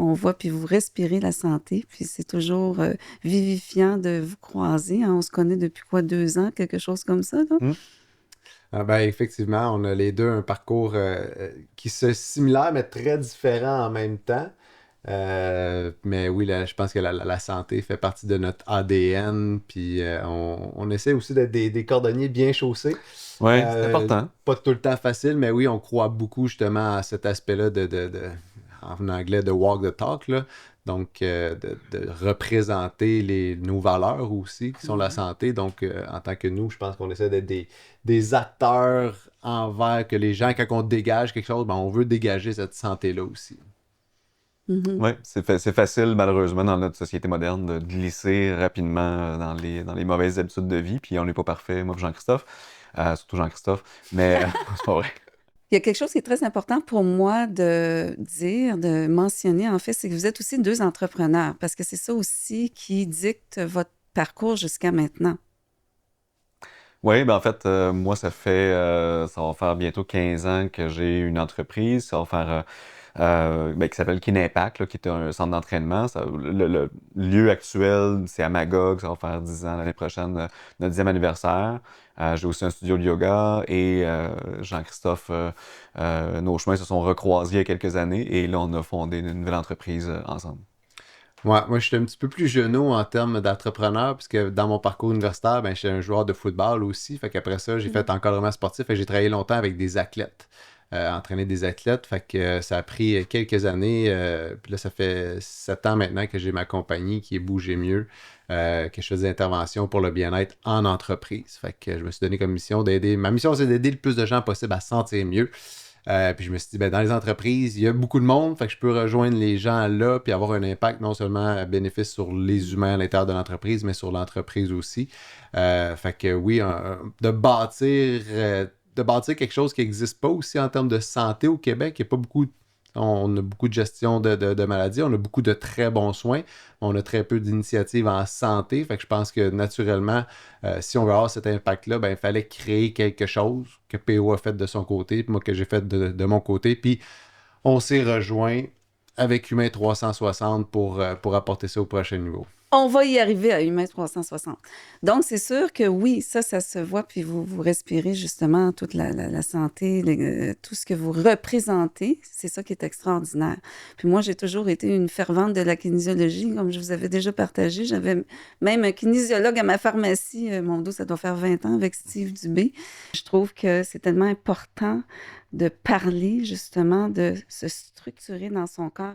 on voit, puis vous respirez la santé, puis c'est toujours vivifiant de vous croiser. Hein. On se connaît depuis quoi, 2 ans, quelque chose comme ça, là? Hmm. Ah ben, effectivement, on a les deux un parcours qui se similaire, mais très différent en même temps. Mais oui, là, je pense que la santé fait partie de notre ADN, puis on essaie aussi d'être des cordonniers bien chaussés. Oui, c'est important. Pas tout le temps facile, mais oui, on croit beaucoup justement à cet aspect-là en anglais, de walk the talk, là. Donc, de représenter nos valeurs aussi, qui sont la Mhm. santé. Donc, en tant que nous, je pense qu'on essaie d'être des acteurs envers que les gens, quand on dégage quelque chose, ben, on veut dégager cette santé-là aussi. Mhm. Oui, c'est facile, malheureusement, dans notre société moderne, de glisser rapidement dans les mauvaises habitudes de vie. Puis on n'est pas parfait, moi et Jean-Christophe. Surtout Jean-Christophe. Mais c'est pas vrai. Il y a quelque chose qui est très important pour moi de dire, de mentionner, en fait, c'est que vous êtes aussi 2 entrepreneurs, parce que c'est ça aussi qui dicte votre parcours jusqu'à maintenant. Oui, ben en fait, moi, ça va faire bientôt 15 ans que j'ai une entreprise. Ça va faire, ben, qui s'appelle Kinepac, là, qui est un centre d'entraînement. Le lieu actuel, c'est à Magog. Ça va faire 10 ans l'année prochaine, notre 10e anniversaire. J'ai aussi un studio de yoga et Jean-Christophe, nos chemins se sont recroisés il y a quelques années et là, on a fondé une nouvelle entreprise ensemble. Ouais, moi, je suis un petit peu plus genou en termes d'entrepreneur, puisque dans mon parcours universitaire, ben, j'étais un joueur de football aussi. Fait qu'après ça, j'ai Mhm. fait encadrement sportif et j'ai travaillé longtemps avec des athlètes, entraîner des athlètes. Fait que ça a pris quelques années. Puis là, ça fait 7 ans maintenant que j'ai ma compagnie qui est Bouger Mieux, que je fais des interventions pour le bien-être en entreprise. Fait que je me suis donné comme mission d'aider. Ma mission, c'est d'aider le plus de gens possible à se sentir mieux. Puis je me suis dit, ben, dans les entreprises, il y a beaucoup de monde, fait que je peux rejoindre les gens là, puis avoir un impact non seulement à bénéfice sur les humains à l'intérieur de l'entreprise, mais sur l'entreprise aussi. Fait que oui, de bâtir quelque chose qui n'existe pas aussi en termes de santé au Québec. Il y a pas beaucoup, on a beaucoup de gestion de maladies, on a beaucoup de très bons soins, on a très peu d'initiatives en santé. Fait que je pense que naturellement, si on veut avoir cet impact-là, ben, il fallait créer quelque chose que PO a fait de son côté, puis moi que j'ai fait de mon côté. Puis on s'est rejoint avec Humain 360 pour apporter ça au prochain niveau. On va y arriver à Humain 360. Donc, c'est sûr que oui, ça se voit, puis vous respirez justement toute la santé, tout ce que vous représentez. C'est ça qui est extraordinaire. Puis moi, j'ai toujours été une fervente de la kinésiologie, comme je vous avais déjà partagé. J'avais même un kinésiologue à ma pharmacie. Mon dos, ça doit faire 20 ans avec Steve Dubé. Je trouve que c'est tellement important de parler justement, de se structurer dans son corps.